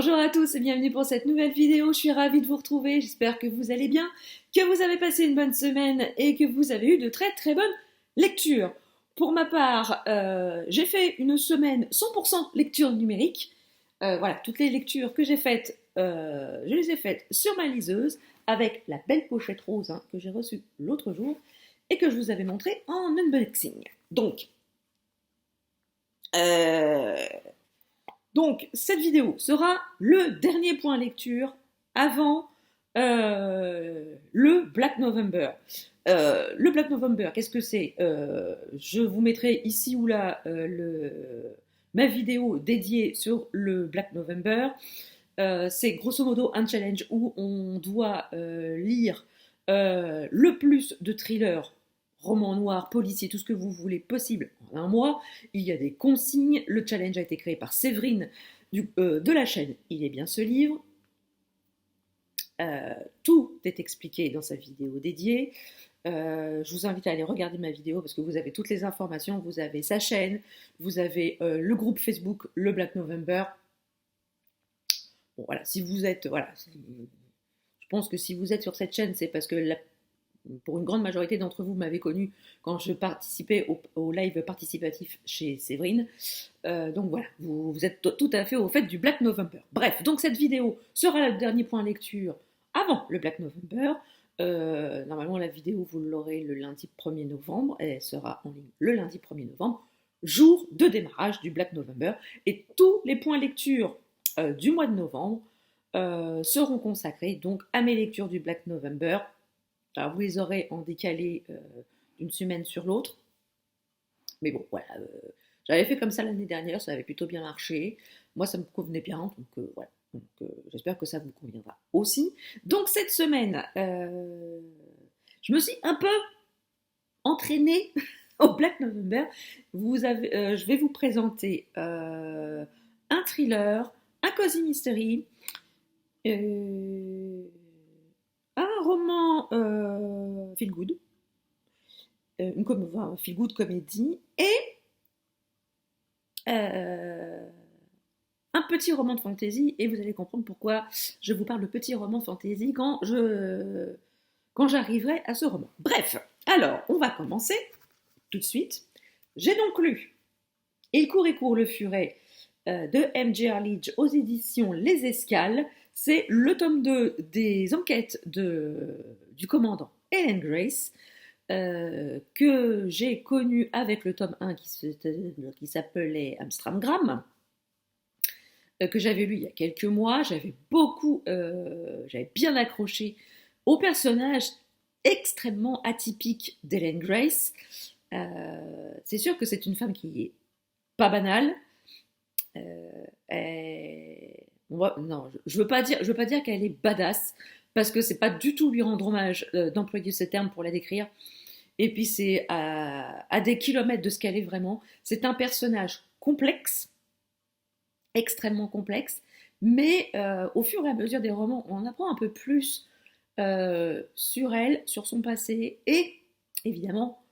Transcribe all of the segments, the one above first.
Bonjour à tous et bienvenue pour cette nouvelle vidéo. Je suis ravie de vous retrouver. J'espère que vous allez bien, que vous avez passé une bonne semaine et que vous avez eu de très très bonnes lectures. Pour ma part, j'ai fait une semaine 100% lecture numérique. Voilà, toutes les lectures que j'ai faites, je les ai faites sur ma liseuse avec la belle pochette rose que j'ai reçue l'autre jour et que je vous avais montré en unboxing. Euh, Donc, cette vidéo sera le dernier point lecture avant le Black November. Le Black November, qu'est-ce que c'est? Je vous mettrai ici ou là ma vidéo dédiée sur le Black November. C'est grosso modo un challenge où on doit lire le plus de thrillers, romans noirs, policiers, tout ce que vous voulez possible en un mois. Il y a des consignes. Le challenge a été créé par Séverine de la chaîne Il est bien ce livre. Tout est expliqué dans sa vidéo dédiée. Je vous invite à aller regarder ma vidéo parce que vous avez toutes les informations. Vous avez sa chaîne, vous avez le groupe Facebook, le Black November. Bon, voilà, si vous êtes, voilà, je pense que si vous êtes sur cette chaîne, c'est parce que pour une grande majorité d'entre vous m'avez connu quand je participais au live participatif chez Séverine. Donc voilà, vous êtes tout à fait au fait du Black November. Bref, donc cette vidéo sera le dernier point lecture avant le Black November. Normalement, la vidéo, vous l'aurez le lundi 1er novembre. Elle sera en ligne le lundi 1er novembre, jour de démarrage du Black November. Et tous les points lecture du mois de novembre seront consacrés donc à mes lectures du Black November. Alors, vous les aurez en décalé d'une semaine sur l'autre. Mais bon, voilà. J'avais fait comme ça l'année dernière, ça avait plutôt bien marché. Moi, ça me convenait bien, donc voilà. Donc, j'espère que ça vous conviendra aussi. Donc, cette semaine, je me suis un peu entraînée au Black November. Je vais vous présenter un thriller, un cozy mystery, un roman feel good, une feel good comédie et un petit roman de fantasy. Et vous allez comprendre pourquoi je vous parle de petit roman de fantasy quand j'arriverai à ce roman. Bref, alors on va commencer tout de suite. J'ai donc lu Il court et court le furet de M.J. Leach aux éditions Les Escales. C'est le tome 2 des enquêtes du commandant Helen Grace, que j'ai connu avec le tome 1 qui s'appelait Amstramgram, que j'avais lu il y a quelques mois. J'avais bien accroché au personnage extrêmement atypique d'Helen Grace. C'est sûr que c'est une femme qui est pas banale. Non, je veux pas dire qu'elle est badass, parce que c'est pas du tout lui rendre hommage d'employer ce terme pour la décrire. Et puis c'est à des kilomètres de ce qu'elle est vraiment. C'est un personnage complexe, extrêmement complexe, mais au fur et à mesure des romans, on apprend un peu plus sur elle, sur son passé, et évidemment,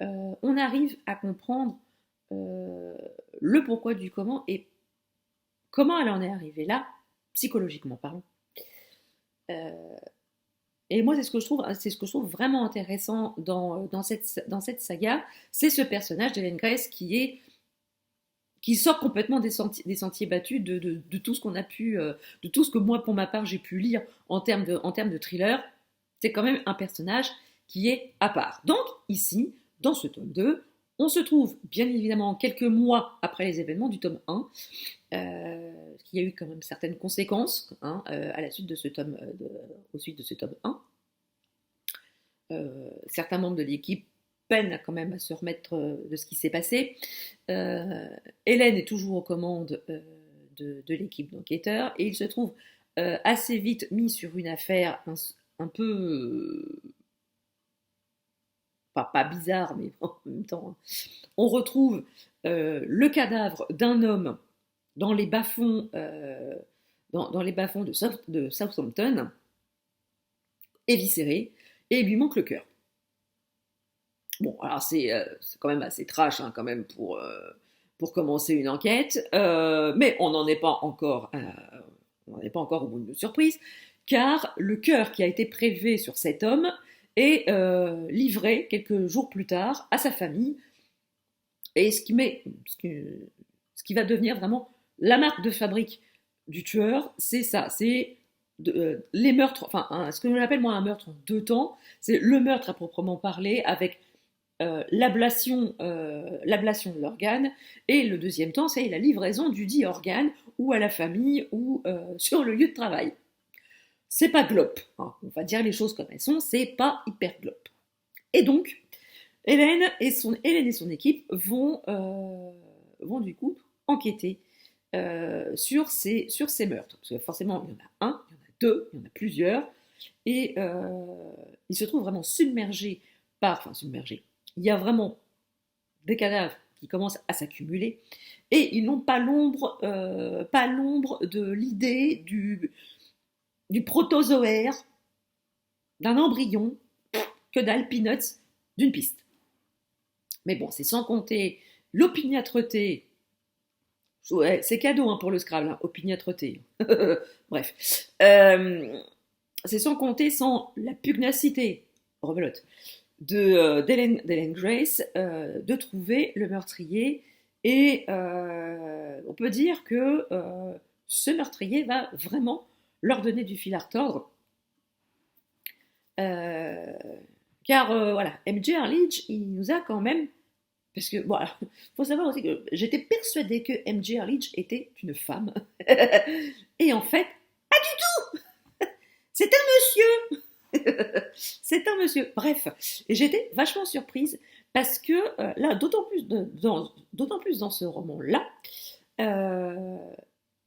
on arrive à comprendre le pourquoi du comment et comment elle en est arrivée là, psychologiquement parlant. Et moi, c'est ce que je trouve vraiment intéressant dans cette saga, c'est ce personnage d'Helen Grace qui sort complètement des sentiers battus de tout ce qu'on a pu, de tout ce que moi, pour ma part, j'ai pu lire en termes de thriller. C'est quand même un personnage qui est à part. Donc, ici, dans ce tome 2, on se trouve bien évidemment quelques mois après les événements du tome 1, qu'il y a eu quand même certaines conséquences à la suite de ce tome, au suite de ce tome 1. Certains membres de l'équipe peinent quand même à se remettre de ce qui s'est passé. Hélène est toujours aux commandes de l'équipe d'enquêteurs et il se trouve assez vite mis sur une affaire un peu... pas bizarre, mais en même temps, on retrouve le cadavre d'un homme dans les bas-fonds de Southampton, éviscéré, et il lui manque le cœur. Bon, alors c'est quand même assez trash quand même pour commencer une enquête, mais on n'en est pas encore on n'en est pas encore au bout de surprise, car le cœur qui a été prélevé sur cet homme est livré quelques jours plus tard à sa famille, et ce qui va devenir vraiment la marque de fabrique du tueur, c'est ça, c'est les meurtres, enfin ce que l'on appelle moi un meurtre en deux temps, c'est le meurtre à proprement parler avec l'ablation de l'organe, et le deuxième temps, c'est la livraison du dit organe ou à la famille ou sur le lieu de travail. C'est pas glop, hein, on va dire les choses comme elles sont, c'est pas hyper glop. Et donc, Hélène et son équipe vont du coup enquêter sur ces meurtres. Parce que forcément, il y en a un, il y en a deux, il y en a plusieurs, et ils se trouvent vraiment submergés submergés. Il y a vraiment des cadavres qui commencent à s'accumuler, et ils n'ont pas l'ombre de l'idée du protozoaire, d'un embryon, que dalle peanuts, d'une piste. Mais bon, c'est sans compter l'opiniâtreté. Ouais, c'est cadeau hein, pour le Scrabble, hein, opiniâtreté. Bref. C'est sans compter sans la pugnacité, rebelote, d'Hélène Grace de trouver le meurtrier. Et on peut dire que ce meurtrier va vraiment leur donner du fil à retordre. Car voilà, M.J. Arledge, il nous a quand même... Parce que, voilà, faut savoir aussi que j'étais persuadée que M.J. Arledge était une femme. Et en fait, pas du tout. C'est un monsieur. C'est un monsieur. Bref, et j'étais vachement surprise parce que là, d'autant plus dans ce roman-là,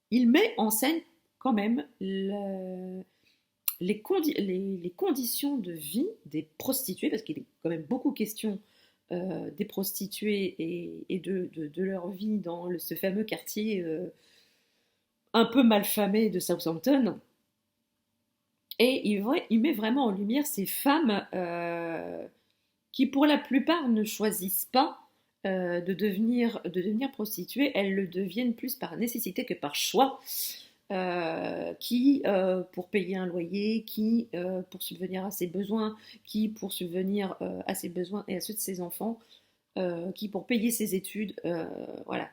il met en scène quand même les conditions de vie des prostituées, parce qu'il est quand même beaucoup question des prostituées et de leur vie dans ce fameux quartier un peu malfamé de Southampton. Et il met vraiment en lumière ces femmes qui, pour la plupart, ne choisissent pas de devenir prostituées. Elles le deviennent plus par nécessité que par choix. Qui pour payer un loyer, qui pour subvenir à ses besoins, qui pour subvenir à ses besoins et à ceux de ses enfants, qui pour payer ses études. Voilà.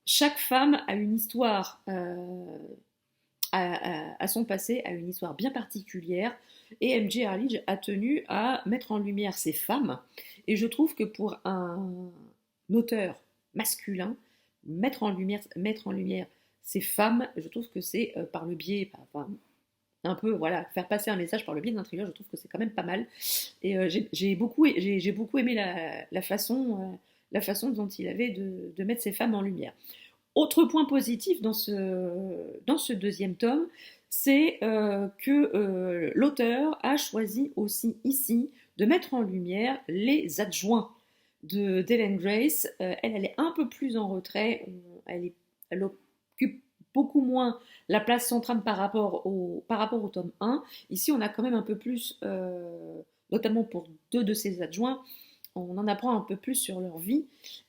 Chaque femme a une histoire à son passé, a une histoire bien particulière, et M.J. Arledge a tenu à mettre en lumière ces femmes. Et je trouve que pour un auteur masculin, mettre en lumière ces femmes, je trouve que c'est par le biais, un peu, voilà, faire passer un message par le biais d'un thriller, je trouve que c'est quand même pas mal. Et j'ai beaucoup aimé la façon dont il avait de mettre ces femmes en lumière. Autre point positif dans ce deuxième tome, c'est que l'auteur a choisi aussi ici de mettre en lumière les adjoints d'Hélène Grace. Elle est un peu plus en retrait, elle occupe beaucoup moins la place centrale par rapport au tome 1. Ici, on a quand même un peu plus, notamment pour deux de ses adjoints, on en apprend un peu plus sur leur vie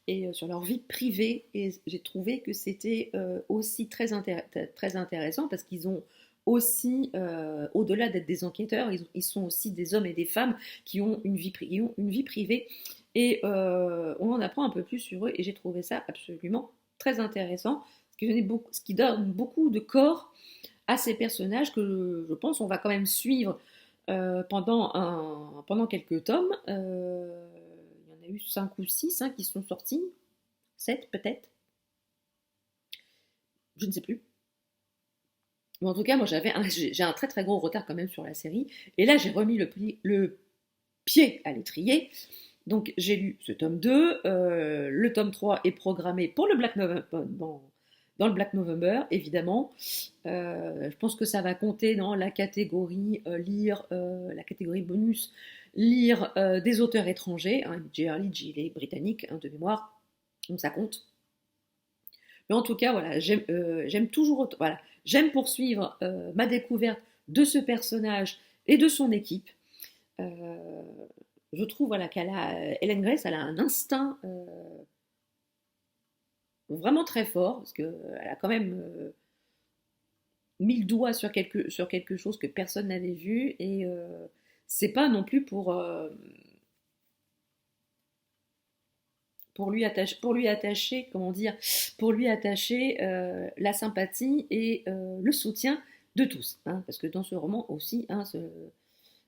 et sur leur vie privée. Et j'ai trouvé que c'était aussi très intéressant parce qu'ils ont aussi, au-delà d'être des enquêteurs, ils sont aussi des hommes et des femmes qui ont une vie privée. Et on en apprend un peu plus sur eux et j'ai trouvé ça absolument très intéressant. Ce qui donne beaucoup de corps à ces personnages que je pense on va quand même suivre pendant quelques tomes. Il y en a eu 5 ou 6 hein, qui sont sortis. 7 peut-être. Je ne sais plus. Mais en tout cas, moi j'ai un très très gros retard quand même sur la série. Et là, j'ai remis le pied à l'étrier. Donc j'ai lu ce tome 2. Le tome 3 est programmé pour le Black November, dans le Black November, évidemment. Je pense que ça va compter dans la catégorie la catégorie bonus, lire des auteurs étrangers. Hein, J. Arledge, il est britannique, hein, de mémoire, donc ça compte. Mais en tout cas, voilà, j'aime toujours, voilà, j'aime poursuivre ma découverte de ce personnage et de son équipe. Je trouve voilà, Hélène Grace, elle a un instinct vraiment très fort, parce qu'elle a quand même mis le doigt sur quelque chose que personne n'avait vu, et c'est pas non plus pour lui attacher, comment dire, pour lui attacher la sympathie et le soutien de tous, hein, parce que dans ce roman aussi, hein,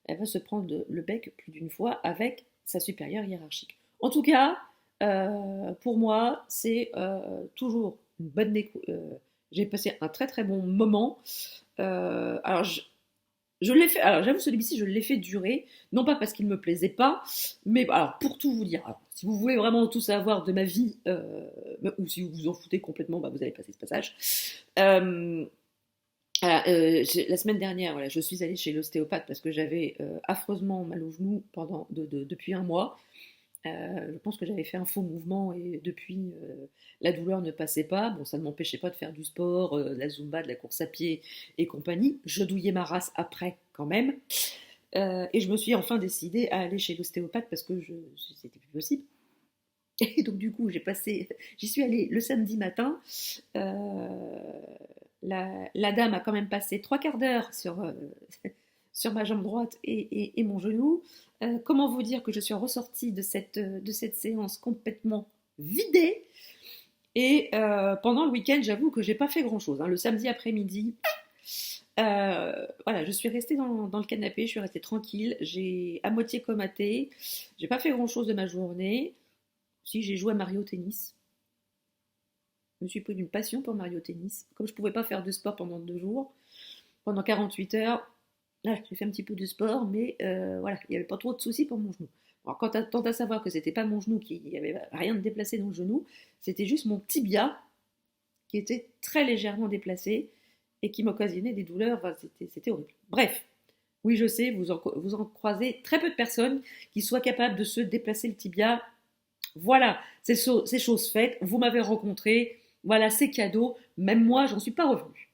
elle va se prendre le bec plus d'une fois avec sa supérieure hiérarchique. En tout cas, pour moi, c'est toujours une bonne j'ai passé un très très bon moment. Alors, je l'ai fait, alors j'avoue, celui-ci, je l'ai fait durer, non pas parce qu'il me plaisait pas, mais alors pour tout vous dire, alors, si vous voulez vraiment tout savoir de ma vie, ou si vous vous en foutez complètement, bah, vous allez passer ce passage. Euh, voilà, la semaine dernière, voilà, je suis allée chez l'ostéopathe parce que j'avais affreusement mal au genou depuis un mois. Je pense que j'avais fait un faux mouvement et depuis, la douleur ne passait pas. Bon, ça ne m'empêchait pas de faire du sport, de la zumba, de la course à pied et compagnie. Je douillais ma race après quand même. Et je me suis enfin décidée à aller chez l'ostéopathe parce que c'était plus possible. Et donc du coup, j'y suis allée le samedi matin. Euh, la dame a quand même passé 3 quarts d'heure sur ma jambe droite et mon genou. Comment vous dire que je suis ressortie de cette séance complètement vidée. Et pendant le week-end, j'avoue que j'ai pas fait grand-chose, hein. Le samedi après-midi, voilà, je suis restée dans le canapé, je suis restée tranquille, j'ai à moitié comaté, j'ai pas fait grand-chose de ma journée. Si, j'ai joué à Mario Tennis. Je me suis pris d'une passion pour Mario Tennis. Comme je pouvais pas faire de sport pendant 2 jours, pendant 48 heures, voilà, j'ai fait un petit peu de sport, mais voilà, il n'y avait pas trop de soucis pour mon genou. Alors, tant à savoir que c'était pas mon genou, qu'il n'y avait rien de déplacé dans le genou, c'était juste mon tibia qui était très légèrement déplacé et qui m'occasionnait des douleurs. Enfin, c'était horrible. Bref, oui, je sais, vous en croisez très peu de personnes qui soient capables de se déplacer le tibia. Voilà, c'est chose faite. Vous m'avez rencontré. Voilà, c'est cadeau. Même moi, j'en suis pas revenue.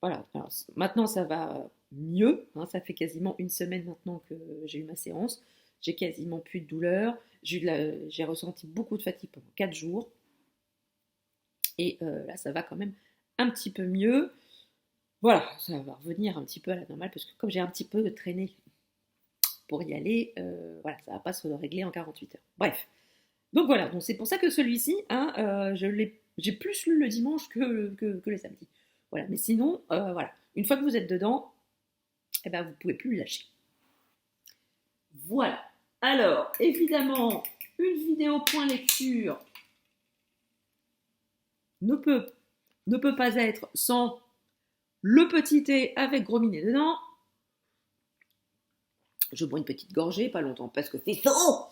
Voilà, alors, maintenant ça va mieux, hein, ça fait quasiment une semaine maintenant que j'ai eu ma séance, j'ai quasiment plus de douleur, j'ai ressenti beaucoup de fatigue pendant 4 jours, et là ça va quand même un petit peu mieux. Voilà, ça va revenir un petit peu à la normale, parce que comme j'ai un petit peu traîné pour y aller, voilà, ça va pas se régler en 48 heures. Bref, donc voilà, donc c'est pour ça que celui-ci, hein, j'ai plus lu le dimanche que le samedi. Voilà, mais sinon, voilà, une fois que vous êtes dedans, eh ben, vous ne pouvez plus le lâcher. Voilà. Alors, évidemment, une vidéo point lecture ne peut, ne peut pas être sans le petit thé avec gros minet dedans. Je bois une petite gorgée, pas longtemps, parce que c'est trop.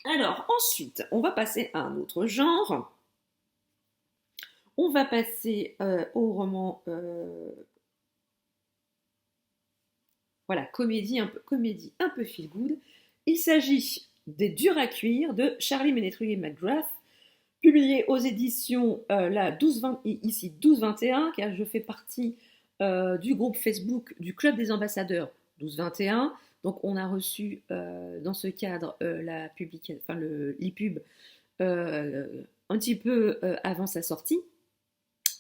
Alors, ensuite, on va passer à un autre genre. On va passer au roman, voilà, comédie un peu feel good. Il s'agit des Durs à cuire de Charlie Ménétruy McGrath, publié aux éditions la 1221, car je fais partie du groupe Facebook du Club des ambassadeurs 1221. Donc on a reçu dans ce cadre l'e-pub un petit peu avant sa sortie.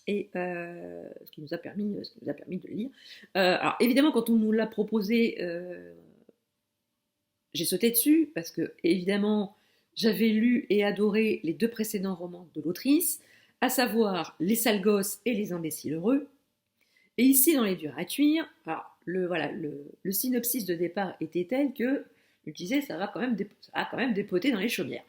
Et ce qui nous a permis de le lire. Alors évidemment, quand on nous l'a proposé, j'ai sauté dessus parce que évidemment, j'avais lu et adoré les 2 précédents romans de l'autrice, à savoir Les sales gosses et Les imbéciles heureux. Et ici, dans Les durs à cuire, alors le synopsis de départ était tel que je me disais, ça va quand même dépoter dans les chaumières.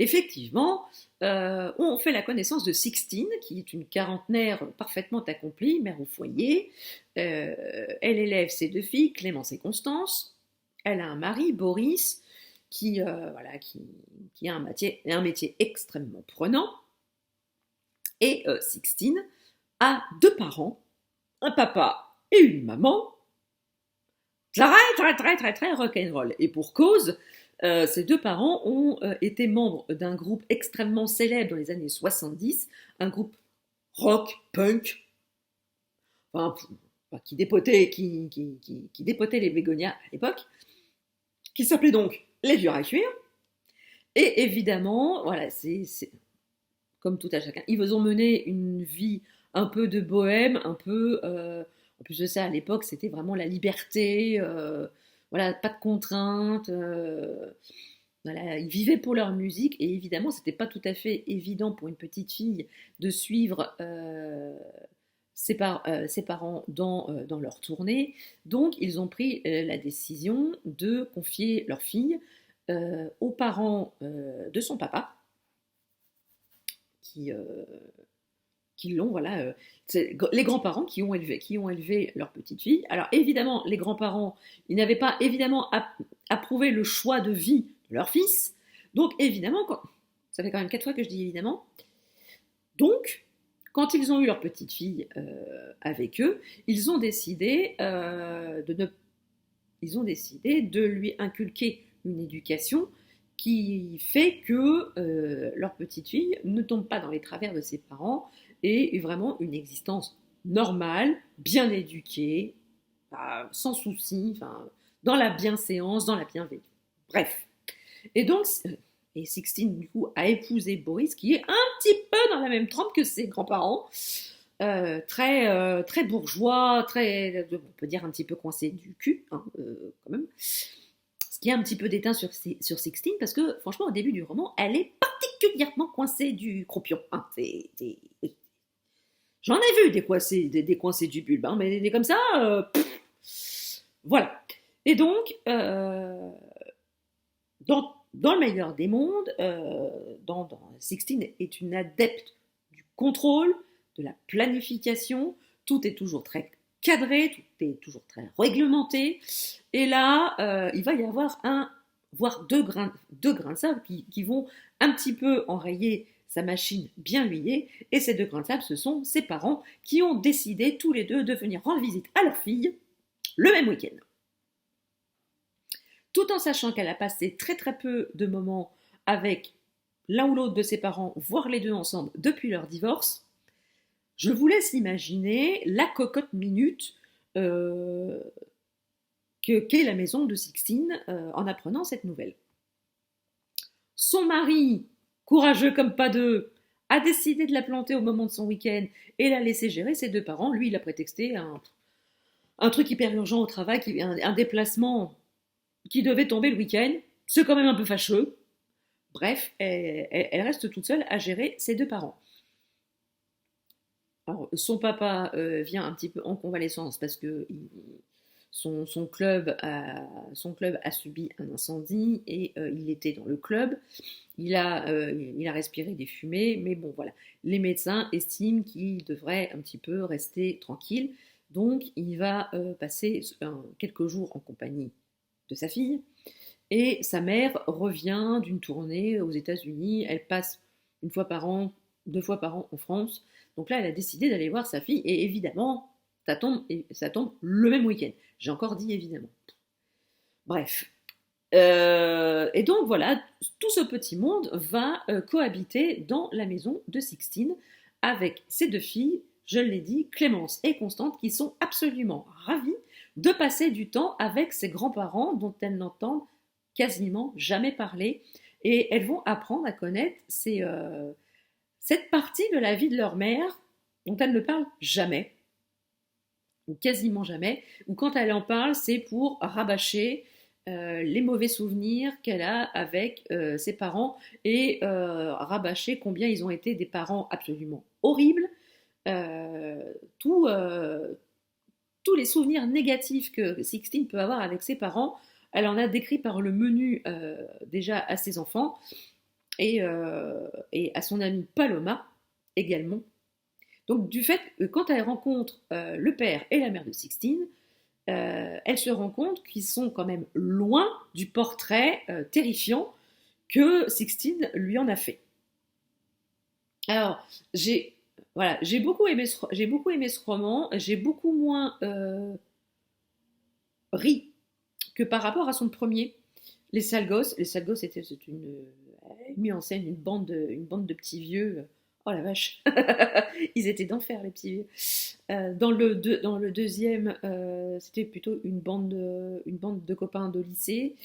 Effectivement, on fait la connaissance de Sixtine, qui est une quarantenaire parfaitement accomplie, mère au foyer. Elle élève ses 2 filles, Clémence et Constance. Elle a un mari, Boris, qui a un métier extrêmement prenant. Et Sixtine a 2 parents, un papa et une maman, très rock'n'roll. Et pour cause, ces 2 parents ont été membres d'un groupe extrêmement célèbre dans les années 70, un groupe rock, punk, enfin, qui dépotait les Bégonias à l'époque, qui s'appelait donc Les Durs à cuire. Et évidemment, voilà, c'est comme tout à chacun, ils ont mené une vie un peu de bohème, un peu... en plus de ça, à l'époque, c'était vraiment la liberté, voilà, pas de contraintes. Voilà, ils vivaient pour leur musique et évidemment, c'était pas tout à fait évident pour une petite fille de suivre ses parents dans leur tournée. Donc, ils ont pris la décision de confier leur fille aux parents de son papa, qui, euh, qui l'ont, voilà, les grands-parents qui ont élevé leur petite fille. Alors, évidemment, les grands-parents, ils n'avaient pas évidemment approuvé le choix de vie de leur fils. Donc, évidemment, ça fait quand même 4 fois que je dis évidemment. Donc, quand ils ont eu leur petite fille avec eux, ils ont décidé de lui inculquer une éducation qui fait que leur petite fille ne tombe pas dans les travers de ses parents et ait vraiment une existence normale, bien éduquée, sans souci, dans la bienséance, dans la bienveillance. Bref. Et donc, Sixtine, du coup, a épousé Boris, qui est un petit peu dans la même trempe que ses grands-parents. Très bourgeois, on peut dire un petit peu coincé du cul, hein, quand même. Ce qui est un petit peu déteint sur Sixtine, parce que, franchement, au début du roman, elle est particulièrement coincée du croupion. Hein, oui. J'en ai vu des coincés du bulbe, hein, mais des comme ça, voilà. Et donc, dans le meilleur des mondes, Sixtine est une adepte du contrôle, de la planification. Tout est toujours très cadré, tout est toujours très réglementé. Et là, il va y avoir voire deux grains de sable qui vont un petit peu enrayer sa machine bien huilée. Et ces 2 grains de sable, ce sont ses parents qui ont décidé tous les deux de venir rendre visite à leur fille le même week-end. Tout en sachant qu'elle a passé très très peu de moments avec l'un ou l'autre de ses parents, voire les deux ensemble depuis leur divorce, je vous laisse imaginer la cocotte minute qu'est la maison de Sixtine en apprenant cette nouvelle. Son mari, courageux comme pas deux, a décidé de la planter au moment de son week-end et la laisser gérer ses 2 parents. Lui, il a prétexté un truc hyper urgent au travail, un déplacement qui devait tomber le week-end. C'est quand même un peu fâcheux. Bref, elle reste toute seule à gérer ses 2 parents. Alors, son papa vient un petit peu en convalescence parce que son club a subi un incendie et il était dans le club. Il a respiré des fumées, mais bon voilà. Les médecins estiment qu'il devrait un petit peu rester tranquille. Donc il va passer quelques jours en compagnie de sa fille. Et sa mère revient d'une tournée aux États-Unis. Elle passe 1 fois par an, 2 fois par an en France. Donc là, elle a décidé d'aller voir sa fille. Et évidemment, ça tombe le même week-end. J'ai encore dit évidemment. Bref. Et donc voilà, tout ce petit monde va cohabiter dans la maison de Sixtine avec ses 2 filles, je l'ai dit, Clémence et Constante, qui sont absolument ravies de passer du temps avec ses grands-parents dont elles n'entendent quasiment jamais parler. Et elles vont apprendre à connaître cette partie de la vie de leur mère dont elles ne parlent jamais, ou quasiment jamais, ou quand elle en parle, c'est pour rabâcher les mauvais souvenirs qu'elle a avec ses parents et rabâcher combien ils ont été des parents absolument horribles. Tous les souvenirs négatifs que Sixtine peut avoir avec ses parents, elle en a décrit par le menu déjà à ses enfants et à son amie Paloma également. Donc du fait que quand elle rencontre le père et la mère de Sixtine, elle se rend compte qu'ils sont quand même loin du portrait terrifiant que Sixtine lui en a fait. Alors, j'ai beaucoup aimé ce roman, j'ai beaucoup moins ri que par rapport à son premier, Les Sales Gosses. Les Sales Gosses, c'est mis en scène une bande de petits vieux. Oh la vache, ils étaient d'enfer les petits vieux. Dans le deuxième, c'était plutôt une bande de copains de lycée.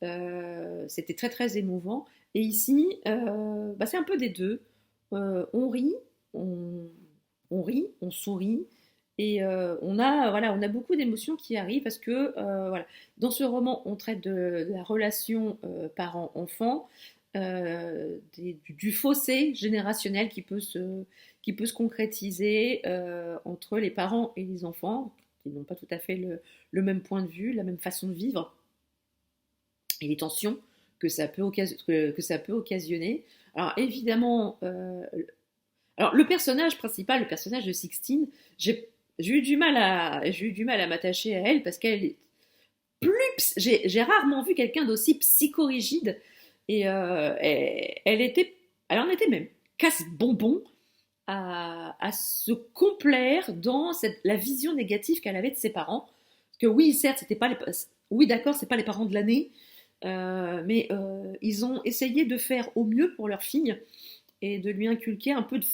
C'était très très émouvant. Et ici, c'est un peu des deux. On rit, on rit, on sourit, et on a beaucoup d'émotions qui arrivent parce que voilà, dans ce roman, on traite de la relation parent-enfant, du fossé générationnel qui peut se concrétiser entre les parents et les enfants, qui n'ont pas tout à fait le même point de vue, la même façon de vivre, et les tensions que ça peut occasionner. Alors évidemment, alors le personnage principal, le personnage de Sixtine, j'ai eu du mal à m'attacher à elle parce qu'elle est j'ai rarement vu quelqu'un d'aussi psychorigide et elle en était même casse-bonbon à se complaire dans la vision négative qu'elle avait de ses parents. Parce que oui, certes, c'était pas oui, d'accord, c'est pas les parents de l'année, mais ils ont essayé de faire au mieux pour leur fille et de lui inculquer un peu de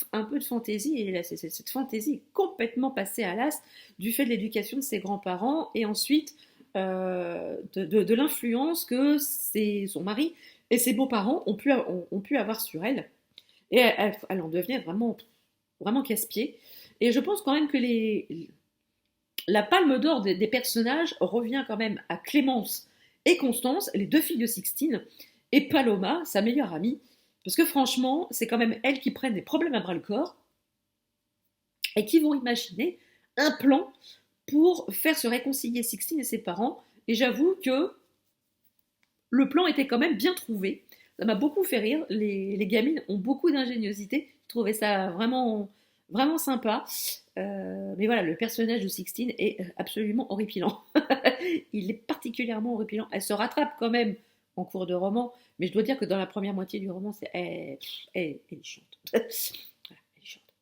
fantaisie. Et là, cette fantaisie est complètement passée à l'as du fait de l'éducation de ses grands-parents et ensuite de l'influence que son mari et ses beaux-parents ont pu avoir sur elle. Et elle en devenait vraiment, vraiment casse-pied. Et je pense quand même que la palme d'or des personnages revient quand même à Clémence et Constance, les deux filles de Sixtine, et Paloma, sa meilleure amie. Parce que franchement, c'est quand même elles qui prennent les problèmes à bras le corps et qui vont imaginer un plan pour faire se réconcilier Sixtine et ses parents. Et j'avoue que le plan était quand même bien trouvé. Ça m'a beaucoup fait rire. Les gamines ont beaucoup d'ingéniosité. Je trouvais ça vraiment, vraiment sympa. Mais voilà, le personnage de Sixtine est absolument horripilant. Il est particulièrement horripilant. Elle se rattrape quand même en cours de roman, mais je dois dire que dans la première moitié du roman, elle est chiante. Voilà, elle est chiante.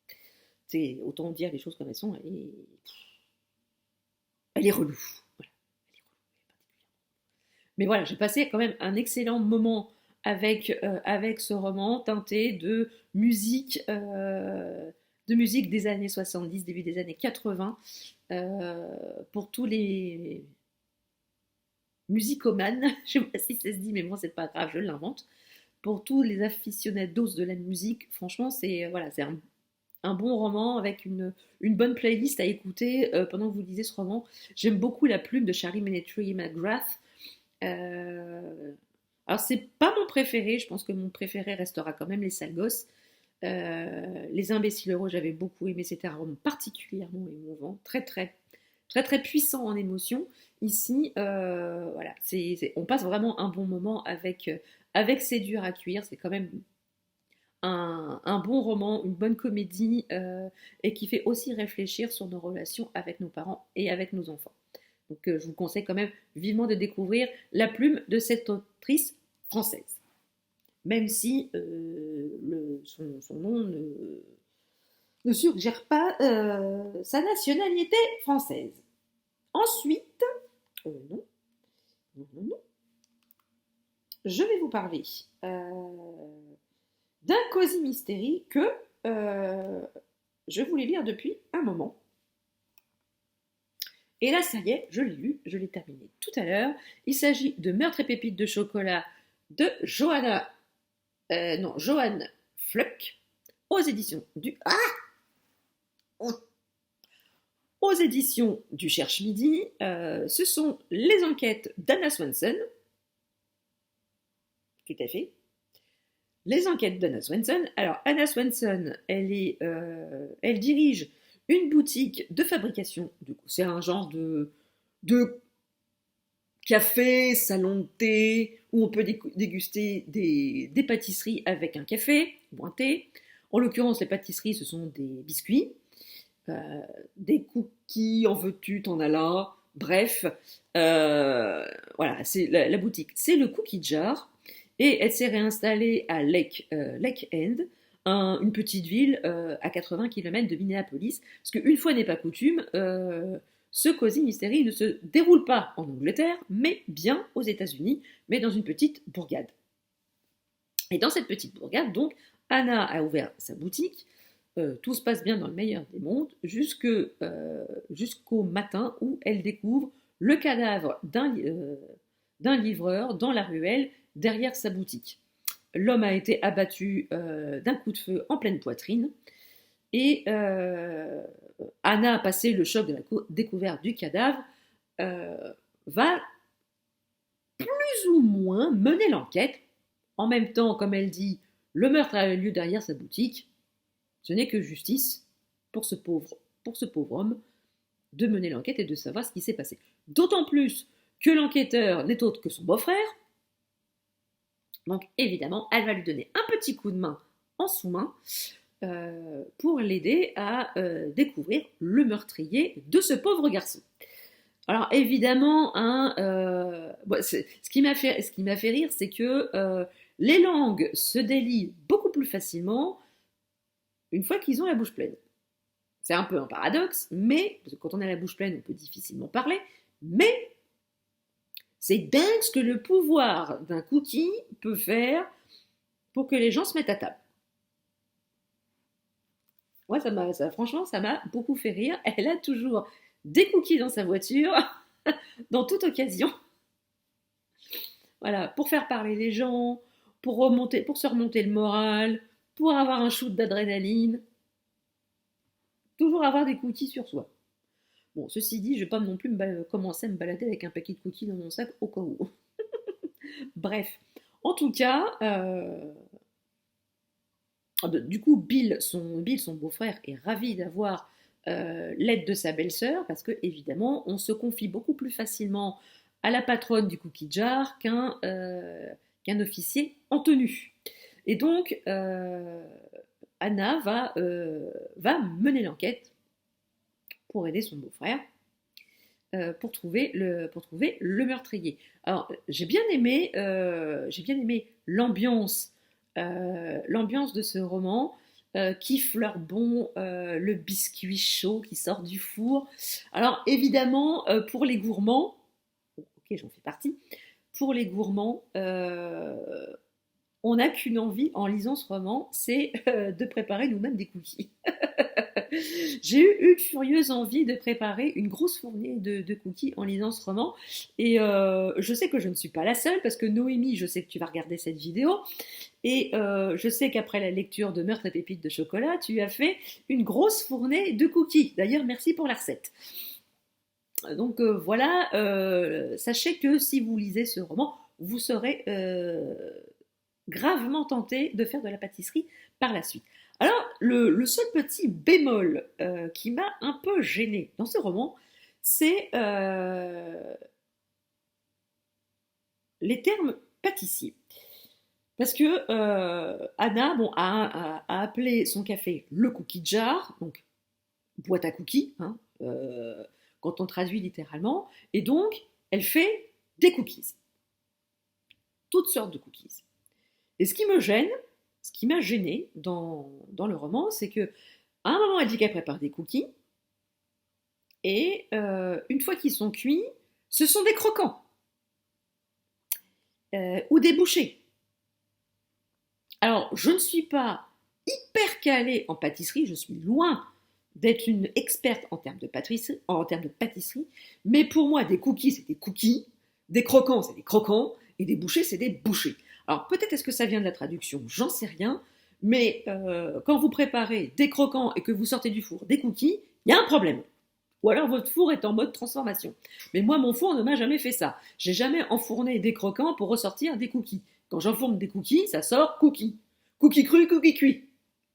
C'est autant dire les choses comme elles sont. Elle est relou. Voilà, elle est relou. Mais voilà, j'ai passé quand même un excellent moment avec ce roman teinté de musique des années 70, début des années 80, pour tous les musicomanes, je ne sais pas si ça se dit, mais moi c'est pas grave, je l'invente. Pour tous les aficionados de la musique, franchement, c'est voilà, c'est un bon roman avec une bonne playlist à écouter pendant que vous lisez ce roman. J'aime beaucoup la plume de Charlie Minetry McGrath. Alors c'est pas mon préféré, je pense que mon préféré restera quand même Les Sales Gosses. Les Imbéciles Heureux, j'avais beaucoup aimé, c'était un roman particulièrement émouvant, très très très très puissant en émotion. Ici, voilà, on passe vraiment un bon moment avec C'est dur à cuire, c'est quand même un bon roman, une bonne comédie et qui fait aussi réfléchir sur nos relations avec nos parents et avec nos enfants. Donc je vous conseille quand même vivement de découvrir la plume de cette autrice française. Même si son nom ne suggère pas sa nationalité française. Ensuite, non, je vais vous parler d'un cosy mystery que je voulais lire depuis un moment. Et là, ça y est, je l'ai lu, je l'ai terminé tout à l'heure. Il s'agit de Meurtre et pépites de chocolat de Johanne Fluck aux éditions du aux éditions du Cherche Midi. Ce sont les enquêtes d'Anna Swanson. Tout à fait. Les enquêtes d'Anna Swanson. Alors, Anna Swanson, elle dirige une boutique de fabrication. C'est un genre de café, salon de thé, où on peut déguster des pâtisseries avec un café ou un thé. En l'occurrence, les pâtisseries, ce sont des biscuits, des cookies, en veux-tu, t'en as là. Bref, voilà, c'est la boutique. C'est le Cookie Jar. Et elle s'est réinstallée à Lake End, une petite ville à 80 km de Minneapolis. Parce qu'une fois n'est pas coutume, ce Cosy Mystery ne se déroule pas en Angleterre, mais bien aux États-Unis, mais dans une petite bourgade. Et dans cette petite bourgade, donc, Anna a ouvert sa boutique. Tout se passe bien dans le meilleur des mondes, jusqu'au matin où elle découvre le cadavre d'un livreur dans la ruelle derrière sa boutique. L'homme a été abattu d'un coup de feu en pleine poitrine. Et Anna a passé le choc de la découverte du cadavre, va plus ou moins mener l'enquête. En même temps, comme elle dit, le meurtre a eu lieu derrière sa boutique. Ce n'est que justice pour ce pauvre homme de mener l'enquête et de savoir ce qui s'est passé. D'autant plus que l'enquêteur n'est autre que son beau-frère. Donc évidemment, elle va lui donner un petit coup de main en sous-main pour l'aider à découvrir le meurtrier de ce pauvre garçon. Alors évidemment, ce qui m'a fait rire, c'est que les langues se délient beaucoup plus facilement une fois qu'ils ont la bouche pleine. C'est un peu un paradoxe, mais parce que quand on a la bouche pleine, on peut difficilement parler, mais c'est dingue ce que le pouvoir d'un cookie peut faire pour que les gens se mettent à table. Moi, franchement, ça m'a beaucoup fait rire. Elle a toujours des cookies dans sa voiture, dans toute occasion. Voilà, pour faire parler les gens, pour se remonter le moral, pour avoir un shoot d'adrénaline. Toujours avoir des cookies sur soi. Bon, ceci dit, je ne vais pas non plus commencer à me balader avec un paquet de cookies dans mon sac au cas où. Bref, en tout cas, du coup, Bill, son beau-frère, est ravi d'avoir l'aide de sa belle-sœur parce que, évidemment, on se confie beaucoup plus facilement à la patronne du cookie jar qu'un officier en tenue. Et donc, Anna va mener l'enquête pour aider son beau-frère pour trouver le meurtrier. Alors, j'ai bien aimé l'ambiance de ce roman qui fleure bon le biscuit chaud qui sort du four. Alors, évidemment, pour les gourmands, ok, j'en fais partie, pour les gourmands, on n'a qu'une envie en lisant ce roman, c'est de préparer nous-mêmes des cookies. J'ai eu une furieuse envie de préparer une grosse fournée de cookies en lisant ce roman. Et je sais que je ne suis pas la seule, parce que Noémie, je sais que tu vas regarder cette vidéo. Et je sais qu'après la lecture de Meurtre et pépites de chocolat, tu as fait une grosse fournée de cookies. D'ailleurs, merci pour la recette. Donc voilà, sachez que si vous lisez ce roman, vous serez gravement tenté de faire de la pâtisserie par la suite. Alors, le seul petit bémol qui m'a un peu gênée dans ce roman, c'est les termes pâtissier. Parce que Anna a appelé son café le cookie jar, donc boîte à cookies, hein, quand on traduit littéralement, et donc elle fait des cookies. Toutes sortes de cookies. Et ce qui m'a gêné dans le roman, c'est que à un moment, elle dit qu'elle prépare des cookies, et une fois qu'ils sont cuits, ce sont des croquants ou des bouchées. Alors, je ne suis pas hyper calée en pâtisserie, je suis loin d'être une experte en termes de pâtisserie, mais pour moi, des cookies, c'est des cookies, des croquants, c'est des croquants, et des bouchées, c'est des bouchées. Alors, peut-être est-ce que ça vient de la traduction, j'en sais rien, mais quand vous préparez des croquants et que vous sortez du four des cookies, il y a un problème. Ou alors votre four est en mode transformation. Mais moi, mon four ne m'a jamais fait ça. J'ai jamais enfourné des croquants pour ressortir des cookies. Quand j'enfourne des cookies, ça sort cookies. Cookies crus, cookies cuits.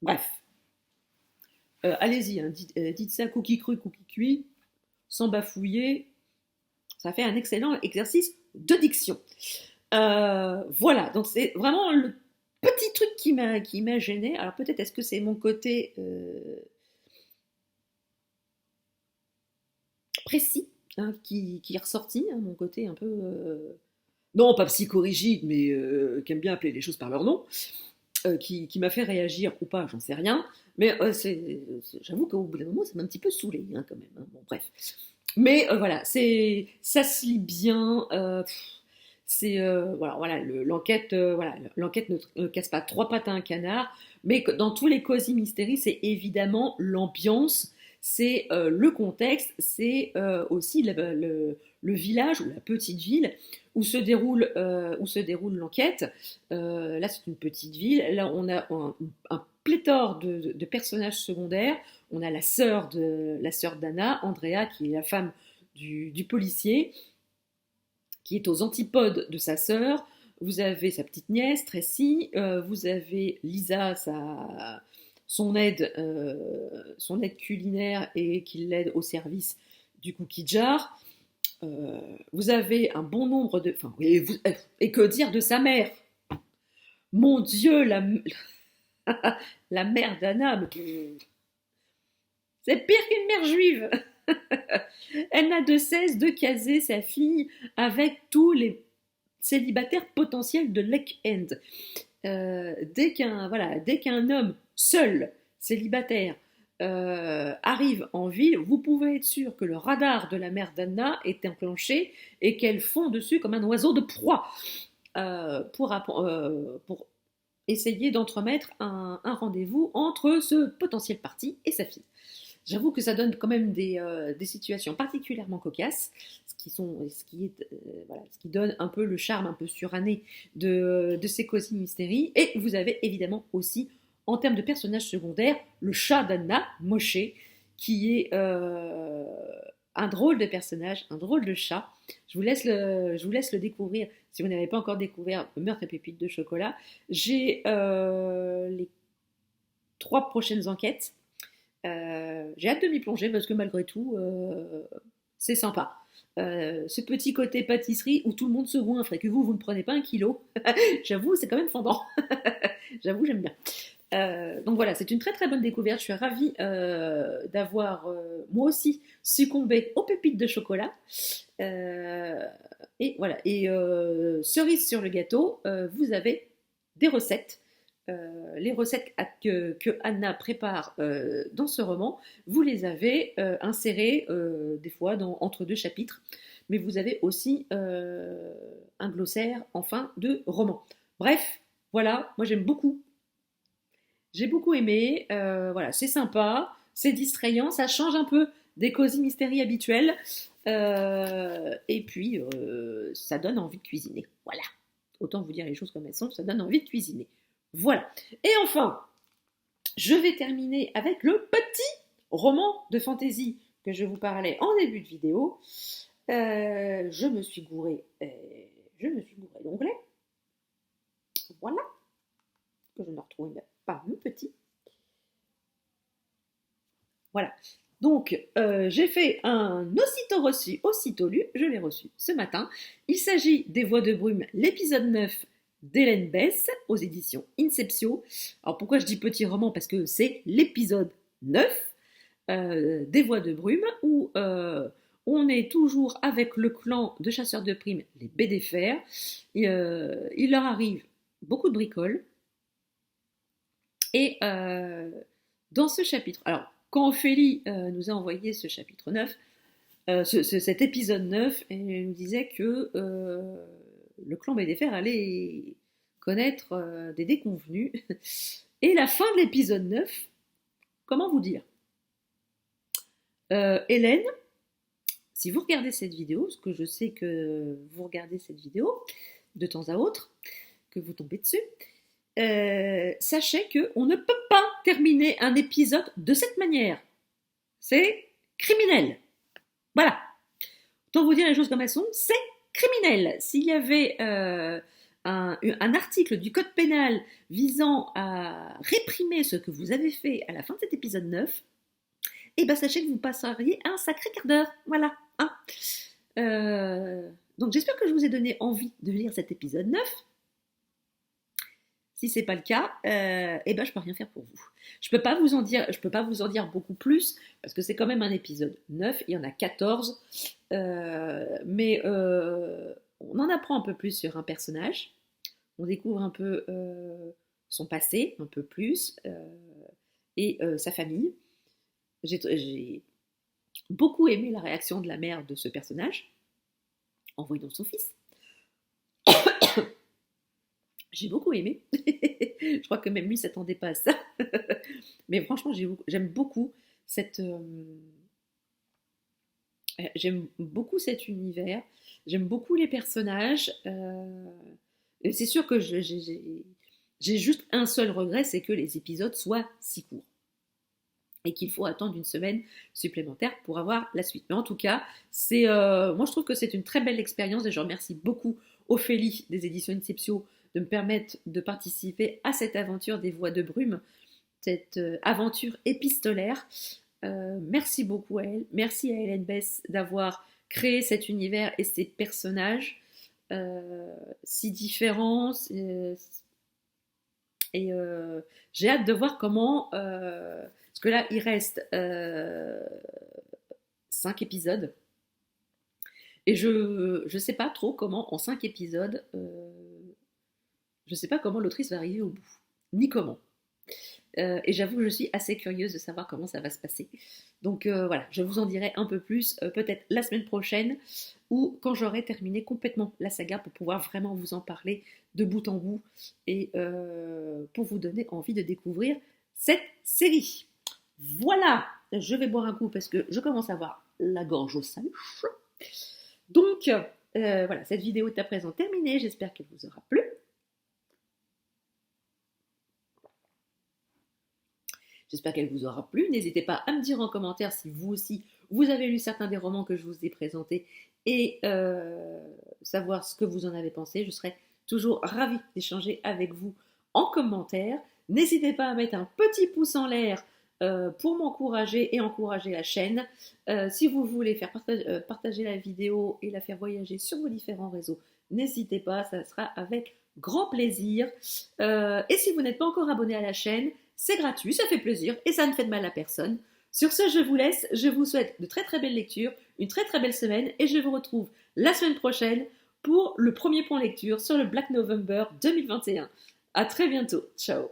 Bref. Allez-y, hein, dites ça, cookies crus, cookies cuits, sans bafouiller. Ça fait un excellent exercice de diction. Voilà, donc c'est vraiment le petit truc qui m'a gêné. Alors peut-être est-ce que c'est mon côté précis hein, qui est ressorti, hein, mon côté un peu non pas psychorigide, mais qui aime bien appeler les choses par leur nom, qui m'a fait réagir ou pas, j'en sais rien. Mais j'avoue qu'au bout d'un moment, ça m'a un petit peu saoulé hein, quand même. Hein. Bon, bref. Mais voilà, ça se lit bien. L'enquête ne casse pas trois pattes à un canard, mais dans tous les cosy mystery, c'est évidemment l'ambiance, c'est le contexte, c'est aussi le village ou la petite ville où se déroule l'enquête. Là, c'est une petite ville. Là, on a un pléthore de personnages secondaires. On a la sœur d'Anna, Andrea, qui est la femme du policier, qui est aux antipodes de sa sœur. Vous avez sa petite nièce, Tracy. Vous avez Lisa, son aide culinaire et qui l'aide au service du cookie jar. Vous avez un bon nombre de... Enfin, et que dire de sa mère? Mon Dieu, la mère d'Anna, c'est pire qu'une mère juive. Elle n'a de cesse de caser sa fille avec tous les célibataires potentiels de Lake End. Dès qu'un homme seul, célibataire, arrive en ville, vous pouvez être sûr que le radar de la mère d'Anna est enclenché et qu'elle fond dessus comme un oiseau de proie pour essayer d'entremettre un rendez-vous entre ce potentiel parti et sa fille. J'avoue que ça donne quand même des situations particulièrement cocasses, ce qui donne un peu le charme un peu suranné de ces Cozy Mystery. Et vous avez évidemment aussi, en termes de personnages secondaires, le chat d'Anna, Moshe, qui est un drôle de personnage, un drôle de chat. Je vous laisse le découvrir si vous n'avez pas encore découvert Meurtre et pépites de chocolat. J'ai les 3 prochaines enquêtes. J'ai hâte de m'y plonger parce que malgré tout, c'est sympa. Ce petit côté pâtisserie où tout le monde se goinfre et que vous ne prenez pas 1 kilo, j'avoue, c'est quand même fendant. J'avoue, j'aime bien. Donc voilà, c'est une très très bonne découverte. Je suis ravie d'avoir moi aussi succombé aux pépites de chocolat. Et voilà. Et cerise sur le gâteau, vous avez des recettes. Les recettes que Anna prépare dans ce roman, vous les avez insérées des fois entre 2 chapitres, mais vous avez aussi un glossaire en fin de roman. Bref, voilà, moi j'aime beaucoup. J'ai beaucoup aimé, voilà, c'est sympa, c'est distrayant, ça change un peu des Cozy Mystery habituels, et puis ça donne envie de cuisiner. Voilà, autant vous dire les choses comme elles sont, ça donne envie de cuisiner. Voilà. Et enfin, je vais terminer avec le petit roman de fantasy que je vous parlais en début de vidéo. Je me suis gourée l'onglet. Voilà. Que je ne retrouve même pas mon petit. Voilà. Donc, j'ai fait un aussitôt reçu, aussitôt lu. Je l'ai reçu ce matin. Il s'agit des Voix de brume, l'épisode 9 d'Hélène Bess, aux éditions Inceptio. Alors pourquoi je dis petit roman? Parce que c'est l'épisode 9 des Voix de brume, où on est toujours avec le clan de chasseurs de primes, les BD-Fer. Il leur arrive beaucoup de bricoles. Et dans ce chapitre, alors quand Ophélie nous a envoyé ce chapitre 9, cet épisode 9, elle nous disait que le clan BD-Fer allait connaître des déconvenues. Et la fin de l'épisode 9, comment vous dire? Hélène, si vous regardez cette vidéo, parce que je sais que vous regardez cette vidéo de temps à autre, que vous tombez dessus, sachez qu'on ne peut pas terminer un épisode de cette manière. C'est criminel. Voilà. Autant vous dire les choses comme elles sont, c'est criminel. S'il y avait un article du code pénal visant à réprimer ce que vous avez fait à la fin de cet épisode 9, et ben sachez que vous passeriez un sacré quart d'heure. Voilà. Hein. Donc j'espère que je vous ai donné envie de lire cet épisode 9. Si c'est pas le cas, eh ben je peux rien faire pour vous. Je peux pas vous en dire beaucoup plus parce que c'est quand même un épisode 9, il y en a 14, mais on en apprend un peu plus sur un personnage, on découvre un peu son passé, un peu plus, et sa famille. J'ai beaucoup aimé la réaction de la mère de ce personnage en voyant son fils. J'ai beaucoup aimé. Je crois que même lui ne s'attendait pas à ça. Mais franchement, j'aime beaucoup j'aime beaucoup cet univers. J'aime beaucoup les personnages. C'est sûr que J'ai juste un seul regret, c'est que les épisodes soient si courts et qu'il faut attendre une semaine supplémentaire pour avoir la suite. Mais en tout cas, moi je trouve que c'est une très belle expérience et je remercie beaucoup Ophélie des éditions Inceptio de me permettre de participer à cette aventure des Voix de Brume, cette aventure épistolaire. Merci beaucoup à elle, merci à Hélène Bess d'avoir créé cet univers et ces personnages si différents. Et j'ai hâte de voir comment. Parce que là, il reste 5 épisodes. Et je ne sais pas trop comment, en 5 épisodes, je ne sais pas comment l'autrice va arriver au bout. Ni comment. Et j'avoue que je suis assez curieuse de savoir comment ça va se passer. Donc voilà, je vous en dirai un peu plus peut-être la semaine prochaine ou quand j'aurai terminé complètement la saga pour pouvoir vraiment vous en parler de bout en bout et pour vous donner envie de découvrir cette série. Voilà, je vais boire un coup parce que je commence à avoir la gorge sèche. Donc voilà, cette vidéo est à présent terminée. J'espère qu'elle vous aura plu. J'espère qu'elle vous aura plu. N'hésitez pas à me dire en commentaire si vous aussi, vous avez lu certains des romans que je vous ai présentés et savoir ce que vous en avez pensé. Je serai toujours ravie d'échanger avec vous en commentaire. N'hésitez pas à mettre un petit pouce en l'air pour m'encourager et encourager la chaîne. Si vous voulez faire partager la vidéo et la faire voyager sur vos différents réseaux, n'hésitez pas, ça sera avec grand plaisir. Et si vous n'êtes pas encore abonné à la chaîne, c'est gratuit, ça fait plaisir et ça ne fait de mal à personne. Sur ce, je vous laisse, je vous souhaite de très très belles lectures, une très très belle semaine et je vous retrouve la semaine prochaine pour le premier point lecture sur le Black November 2021. À très bientôt, ciao.